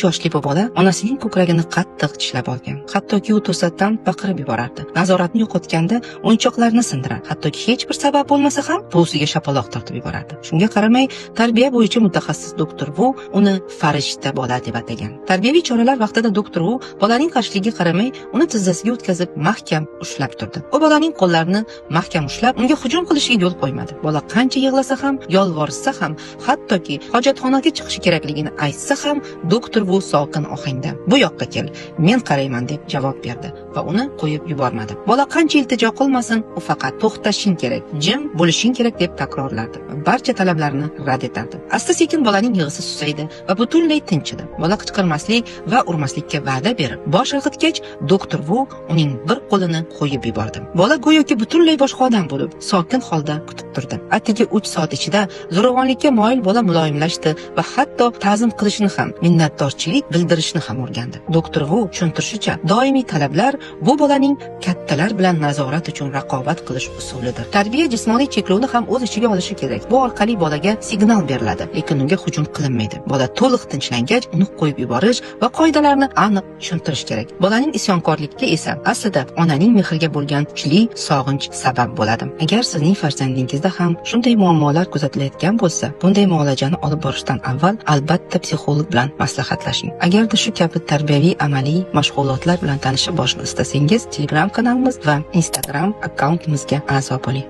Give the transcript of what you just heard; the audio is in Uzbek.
yoshli bu bola onasining ko'kragini qattiq tishlab olgan. Hattoki u to'satdan baqirib yuborardi. Nazoratni yo'qotganda o'yinchoqlarni sindirar. Hattoki hech bir sabab bo'lmasa ham buvisiga shapaloq tortib yuborardi. Shunga qaramay, tarbiya bo'yicha mutaxassis doktor Vu uni farishta bola deb atagan. Tarbiyaviy choralar vaqtida doktor Vu bolaning qarshiligiga qaramay, uni tizzasiga o'tkazib mahkam ushlab turdi. U bolaning qo'llarini mahkam ushlab, unga hujum qilishiga yo'l qo'ymadi. Bola qancha yig'lasa ham, yolvorsa ham, hattoki hojatxonaga chiqishi kerakligini aytsa ham, doktor Vu sokin ohangda "Bu yoqqa kel, men qarayman" deb javob berdi va uni qo'yib yubormadi. Bola qancha iltijo qilmasin, u faqat "To'xtashing kerak, jim bo'lishing kerak" deb takrorlardi. Barcha talablarni rad etardi. Asta-sekin bolaning yig'isi susaydi va butunlay tinchidi. Bola qichqirmaslik va urmaslikka va'da berib, bosh irg'itgach, doktor Vu uning bir qo'lini qo'yib yubordi. Bola go'yoki butunlay boshqa odam bo'lib, sokin holda kutib turdi. Atigi 3 soat ichida zo'ravonlikka moyil bola muloyimlashdi va hatto ta'zim qilishni ham, minnatdorchilik bildirishni ham o'rgandi. Doktor Vu tushuntirishicha, doimiy talablar bu bolaning kattalar bilan nazorat uchun raqobat qilish usulidir. Tarbiya jismoniy cheklovni ham o'z ichiga olishi kerak. Bu orqali bolaga signal beriladi, lekin unga hujum qilinmaydi. Bola to'liq tinchlangach, uni qo'yib yuborish va qoidalarni aniq tushuntirish kerak. Bolaning isyonkorlikka esa aslida onaning mehrga bo'lgan kuchli sog'inch sabab bo'ladi. Agar sizning farzandingizda ham shunday muammolar kuzatilayotgan bo'lsa, bunday muolajani olib borishdan avval albatta psixolog bilan maslahatlashing. Agarda shu kabi tarbiyaviy amaliy mashg'ulotlar bilan tanishib borishni istasangiz, Telegram kanalimiz va Instagram akkauntimizga a'zo bo'ling.